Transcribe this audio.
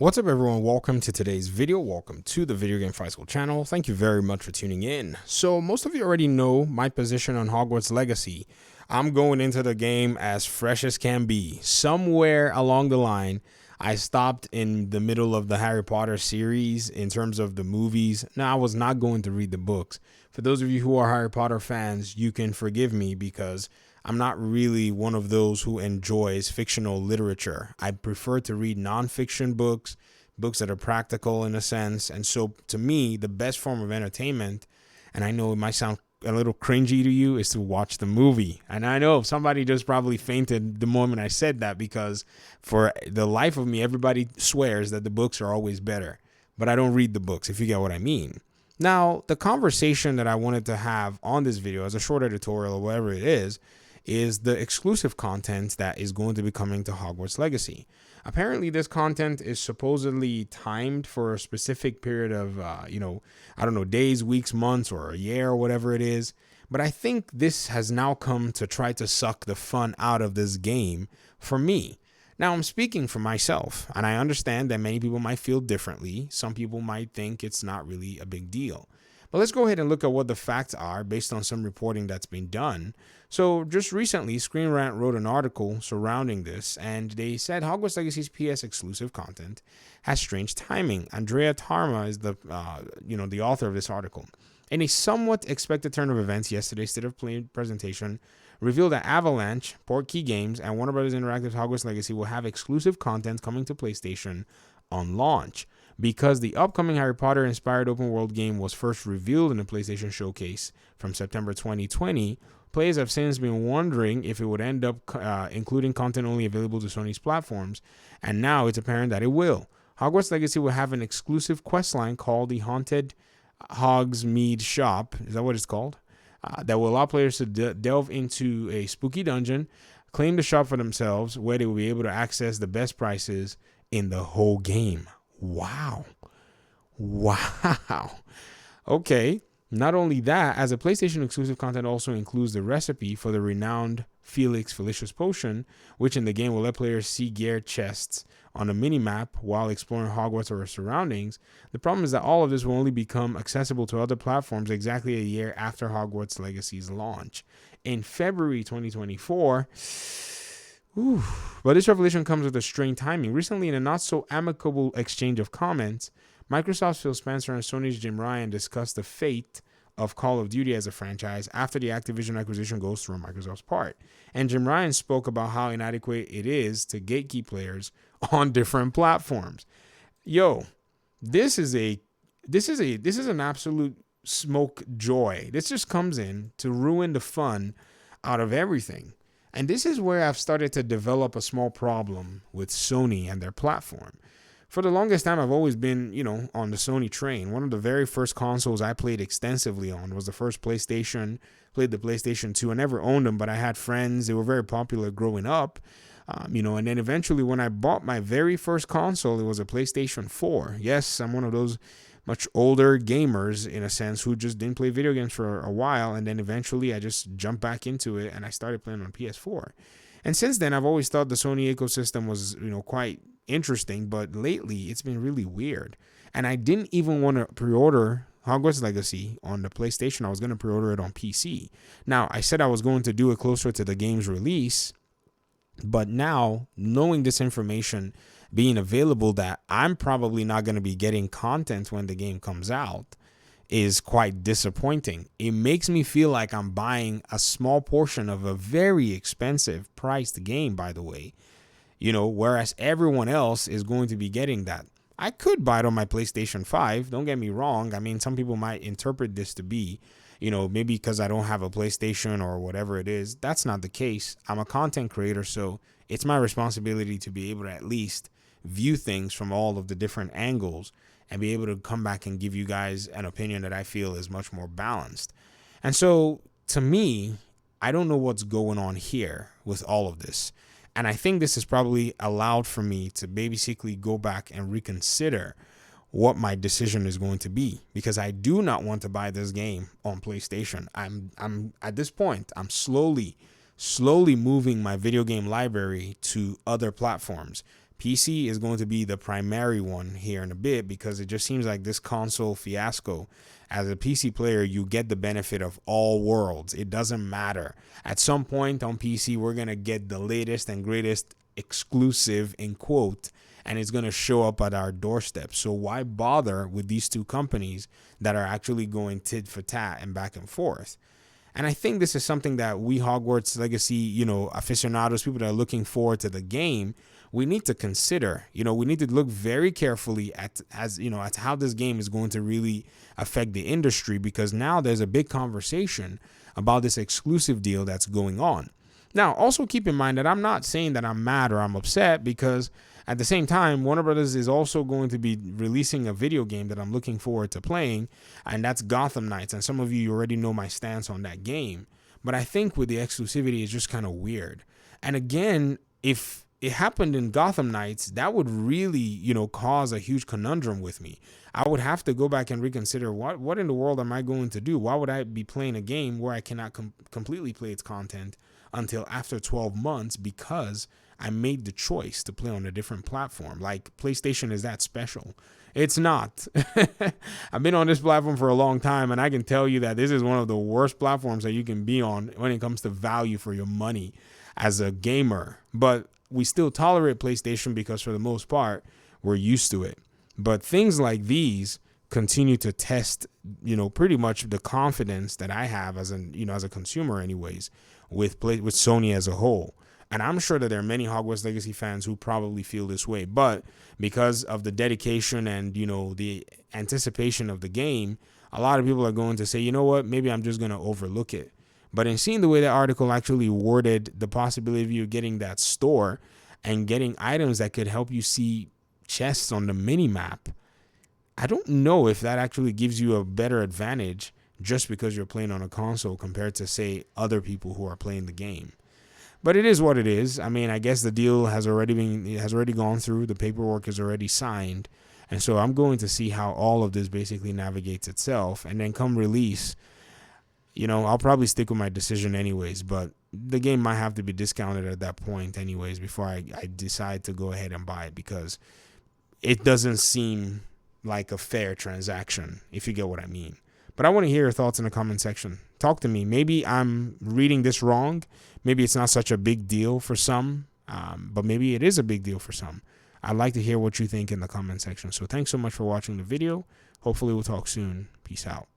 What's up, everyone? Welcome to today's video. Welcome to the Video Game Fight School channel. Thank you very much for tuning in. So most of you already know my position on Hogwarts Legacy. I'm going into the game as fresh as can be. Somewhere along the line, I stopped in the middle of the Harry Potter series in terms of the movies. Now, I was not going to read the books. For those of you who are Harry Potter fans, you can forgive me because I'm not really one of those who enjoys fictional literature. I prefer to read nonfiction books, books that are practical in a sense. And so to me, the best form of entertainment, and I know it might sound a little cringy to you, is to watch the movie. And I know somebody just probably fainted the moment I said that because for the life of me, everybody swears that the books are always better. But I don't read the books, if you get what I mean. Now, the conversation that I wanted to have on this video as a short editorial or whatever it is the exclusive content that is going to be coming to Hogwarts Legacy. Apparently, this content is supposedly timed for a specific period of, I don't know, days, weeks, months, or a year, or whatever it is. But I think this has now come to try to suck the fun out of this game for me. Now, I'm speaking for myself, and I understand that many people might feel differently. Some people might think it's not really a big deal. But let's go ahead and look at what the facts are based on some reporting that's been done. So just recently, Screen Rant wrote an article surrounding this, and they said Hogwarts Legacy's PS exclusive content has strange timing. Andrea Tarma is the author of this article. In a somewhat expected turn of events, yesterday's State of Play presentation revealed that Avalanche, Portkey Games, and Warner Bros. Interactive's Hogwarts Legacy will have exclusive content coming to PlayStation on launch. Because the upcoming Harry Potter-inspired open-world game was first revealed in the PlayStation Showcase from September 2020, players have since been wondering if it would end up including content only available to Sony's platforms, and now it's apparent that it will. Hogwarts Legacy will have an exclusive questline called the Haunted Hogsmeade Shop, is that what it's called? That will allow players to delve into a spooky dungeon, claim the shop for themselves, where they will be able to access the best prices in the whole game. Wow. Okay. Not only that, as a PlayStation exclusive content also includes the recipe for the renowned Felix Felicious Potion, which in the game will let players see gear chests on a mini-map while exploring Hogwarts or its surroundings. The problem is that all of this will only become accessible to other platforms exactly a year after Hogwarts Legacy's launch in February 2024. But this revelation comes with a strange timing. Recently, in a not-so-amicable exchange of comments, Microsoft's Phil Spencer and Sony's Jim Ryan discussed the fate of Call of Duty as a franchise after the Activision acquisition goes through on Microsoft's part. And Jim Ryan spoke about how inadequate it is to gatekeep players on different platforms. Yo, this is an absolute smoke joy. This just comes in to ruin the fun out of everything. And this is where I've started to develop a small problem with Sony and their platform. For the longest time, I've always been, on the Sony train. One of the very first consoles I played extensively on was the first PlayStation. Played the PlayStation 2. I never owned them, but I had friends. They were very popular growing up. And then eventually when I bought my very first console, it was a PlayStation 4. Yes, I'm one of those much older gamers in a sense who just didn't play video games for a while, and then eventually I just jumped back into it and I started playing on PS4. And since then, I've always thought the Sony ecosystem was, quite interesting, but lately it's been really weird. And I didn't even want to pre-order Hogwarts Legacy on the PlayStation. I was going to pre-order it on PC. Now, I said I was going to do it closer to the game's release, but now, knowing this information being available that I'm probably not going to be getting content when the game comes out is quite disappointing. It makes me feel like I'm buying a small portion of a very expensive priced game, by the way, whereas everyone else is going to be getting that. I could buy it on my PlayStation 5. Don't get me wrong. I mean, some people might interpret this to be, maybe because I don't have a PlayStation or whatever it is. That's not the case. I'm a content creator, so it's my responsibility to be able to at least view things from all of the different angles and be able to come back and give you guys an opinion that I feel is much more balanced. And so to me, I don't know what's going on here with all of this. And I think this has probably allowed for me to basically go back and reconsider what my decision is going to be, because I do not want to buy this game on PlayStation. I'm at this point, I'm slowly moving my video game library to other platforms. PC is going to be the primary one here in a bit, because it just seems like this console fiasco, as a PC player, you get the benefit of all worlds. It doesn't matter. At some point on PC, we're going to get the latest and greatest exclusive, in quote, and it's going to show up at our doorstep. So why bother with these two companies that are actually going tit for tat and back and forth? And I think this is something that we Hogwarts Legacy, aficionados, people that are looking forward to the game, we need to consider. We need to look very carefully at how this game is going to really affect the industry, because now there's a big conversation about this exclusive deal that's going on. Now, also keep in mind that I'm not saying that I'm mad or I'm upset, because at the same time, Warner Brothers is also going to be releasing a video game that I'm looking forward to playing, and that's Gotham Knights. And some of you already know my stance on that game. But I think with the exclusivity, it's just kind of weird. And again, if it happened in Gotham Knights, that would really, cause a huge conundrum with me. I would have to go back and reconsider what in the world am I going to do? Why would I be playing a game where I cannot completely play its content until after 12 months because I made the choice to play on a different platform? Like, PlayStation is that special? It's not. I've been on this platform for a long time, and I can tell you that this is one of the worst platforms that you can be on when it comes to value for your money as a gamer. But we still tolerate PlayStation because for the most part, we're used to it. But things like these continue to test, pretty much the confidence that I have as a consumer anyways, with Sony as a whole. And I'm sure that there are many Hogwarts Legacy fans who probably feel this way, but because of the dedication and, the anticipation of the game, a lot of people are going to say, you know what, maybe I'm just going to overlook it. But in seeing the way that article actually worded the possibility of you getting that store and getting items that could help you see chests on the mini map, I don't know if that actually gives you a better advantage just because you're playing on a console compared to, say, other people who are playing the game. But it is what it is. I mean, I guess the deal has already gone through. The paperwork is already signed. And so I'm going to see how all of this basically navigates itself. And then come release, I'll probably stick with my decision anyways, but the game might have to be discounted at that point anyways before I decide to go ahead and buy it, because it doesn't seem like a fair transaction, if you get what I mean. But I want to hear your thoughts in the comment section. Talk to me. Maybe I'm reading this wrong. Maybe it's not such a big deal for some, but maybe it is a big deal for some. I'd like to hear what you think in the comment section. So thanks so much for watching the video. Hopefully we'll talk soon. Peace out.